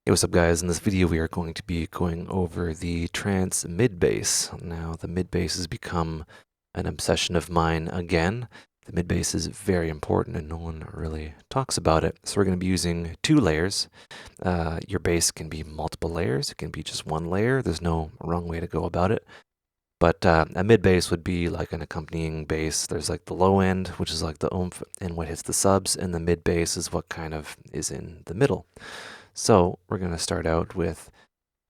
Hey, what's up guys? In this video we are going to be going over the trance mid-bass. Now the mid-bass has become an obsession of mine again. The mid-bass is very important and no one really talks about it. So we're going to be using two layers. Your bass can be multiple layers. It can be just one layer. There's no wrong way to go about it. But a mid-bass would be like an accompanying bass. There's like the low end, which is like the oomph and what hits the subs, and the mid-bass is what kind of is in the middle. So we're going to start out with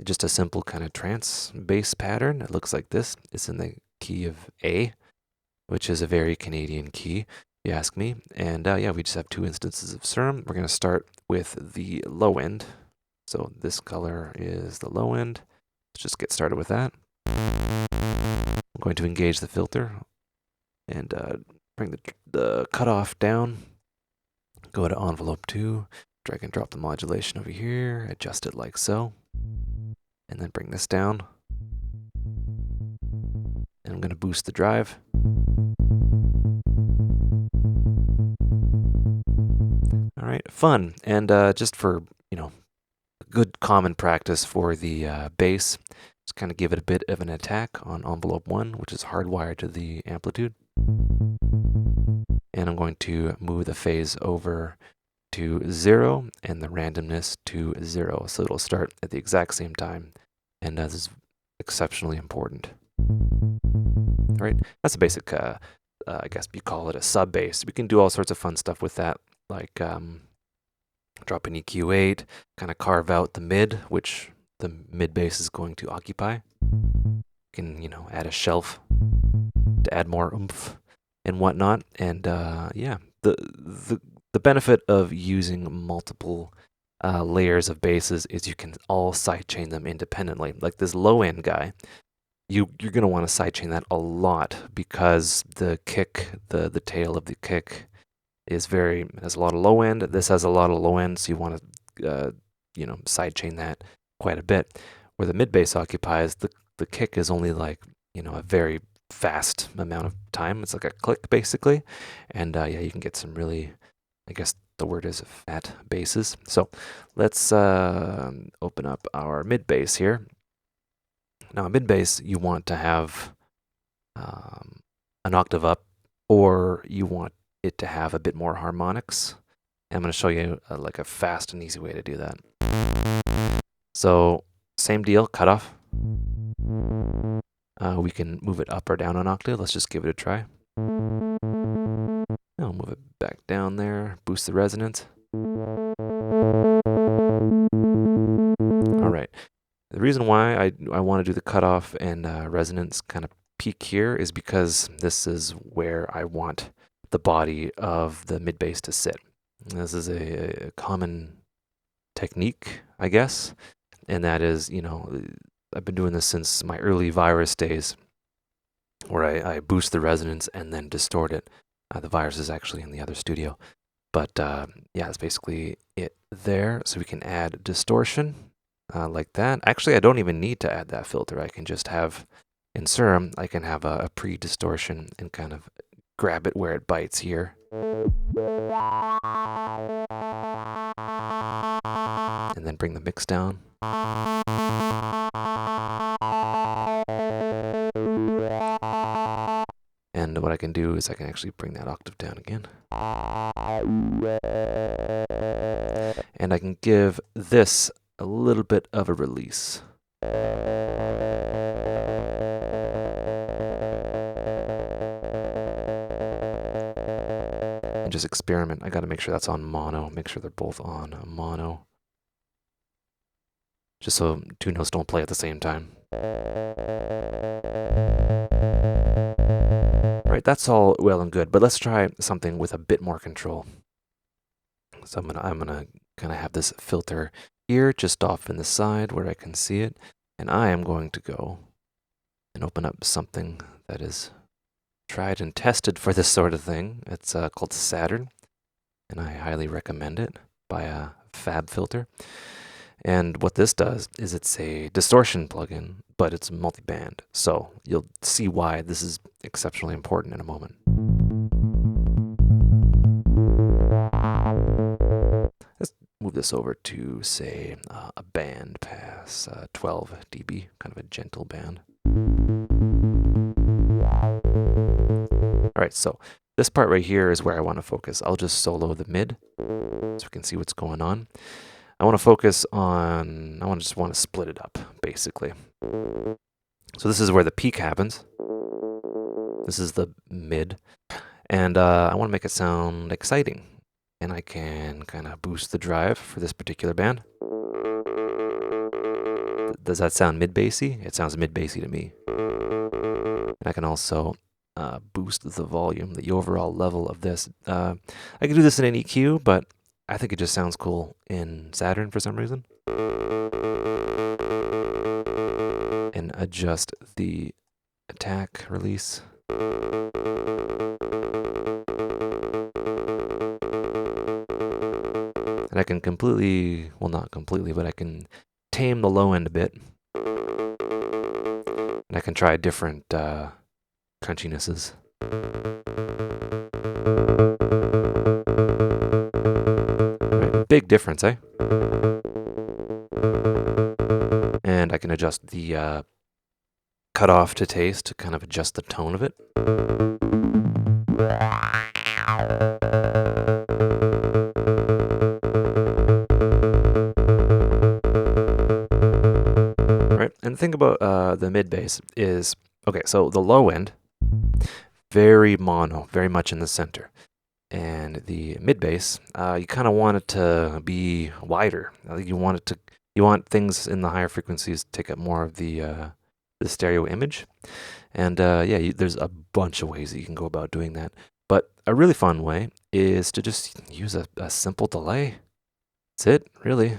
just a simple kind of trance bass pattern. It looks like this. It's in the key of A, which is a very Canadian key, if you ask me. And yeah, we just have two instances of serum. We're going to start with the low end. So this color is the low end. Let's just get started with that. I'm going to engage the filter and bring the cutoff down. Go to envelope 2. Drag and drop the modulation over here, adjust it like so, and then bring this down. And I'm going to boost the drive. All right, fun. And just for, good common practice for the bass, just kind of give it a bit of an attack on envelope 1, which is hardwired to the amplitude. And I'm going to move the phase over to 0 and the randomness to 0. So it'll start at the exact same time. And this is exceptionally important. All right, that's a basic, I guess you call it a sub bass. We can do all sorts of fun stuff with that, like drop an EQ8, kind of carve out the mid, which the mid bass is going to occupy. You can, add a shelf to add more oomph and whatnot. And yeah, the benefit of using multiple layers of basses is you can all sidechain them independently. Like this low end guy, you're going to want to sidechain that a lot because the kick, the tail of the kick has a lot of low end. This has a lot of low end, so you want to sidechain that quite a bit. Where the mid bass occupies, the kick is only like a very fast amount of time. It's like a click basically, and yeah, you can get some really, I guess the word is fat basses. So let's open up our mid bass here. Now, mid bass, you want to have an octave up, or you want it to have a bit more harmonics. And I'm going to show you like a fast and easy way to do that. So same deal, cutoff. We can move it up or down an octave. Let's just give it a try. I'll move it back down there, boost the resonance. All right. The reason why I want to do the cutoff and resonance kind of peak here is because this is where I want the body of the mid bass to sit. This is a common technique, I guess, and that is, I've been doing this since my early Virus days, where I boost the resonance and then distort it. The Virus is actually in the other studio. But yeah, that's basically it there. So we can add distortion like that. Actually, I don't even need to add that filter. I can just have, in Serum, I can have a pre-distortion and kind of grab it where it bites here. And then bring the mix down. And what I can do is I can actually bring that octave down again. And I can give this a little bit of a release. And just experiment. I got to make sure that's on mono. Make sure they're both on mono. Just so two notes don't play at the same time. Right, that's all well and good, but let's try something with a bit more control. So I'm gonna kind of have this filter here, just off in the side where I can see it, and I am going to go and open up something that is tried and tested for this sort of thing. It's called Saturn, and I highly recommend it by a Fab Filter. And what this does is it's a distortion plugin, but it's multi-band. So you'll see why this is exceptionally important in a moment. Let's move this over to, say, a band pass, 12 dB, kind of a gentle band. All right, so this part right here is where I want to focus. I'll just solo the mid so we can see what's going on. I want to focus on, I just want to split it up, basically. So this is where the peak happens. This is the mid. And I want to make it sound exciting. And I can kind of boost the drive for this particular band. Does that sound mid-bassy? It sounds mid-bassy to me. And I can also boost the volume, the overall level of this. I can do this in an EQ, but I think it just sounds cool in Saturn for some reason. And adjust the attack release. And I can completely, well, not completely, but I can tame the low end a bit. And I can try different crunchiness. Right, big difference, eh? And I can adjust the cutoff to taste to kind of adjust the tone of it. Right, and the thing about the mid bass is, okay, so the low end, very mono, very much in the center. And the mid bass, you kind of want it to be wider. You want things in the higher frequencies to take up more of the stereo image. And yeah, there's a bunch of ways that you can go about doing that. But a really fun way is to just use a simple delay. That's it, really.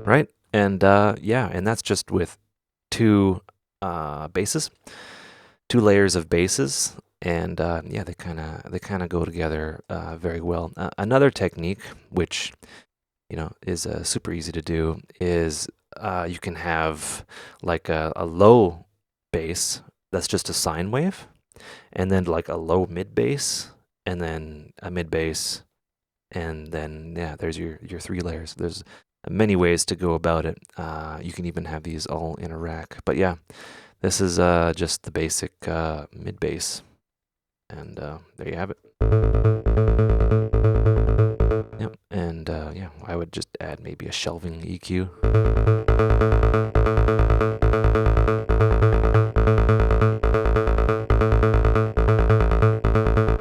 Right? And yeah, and that's just with two basses, two layers of basses. And yeah, they kind of go together very well. Another technique, which is super easy to do, is you can have like a low bass that's just a sine wave, and then like a low mid bass, and then a mid bass, and then yeah, there's your three layers. There's many ways to go about it. You can even have these all in a rack. But yeah, this is just the basic mid bass. And there you have it. Yep, and yeah, I would just add maybe a shelving EQ.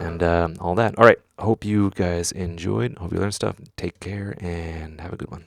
And all that. All right, hope you guys enjoyed. Hope you learned stuff. Take care and have a good one.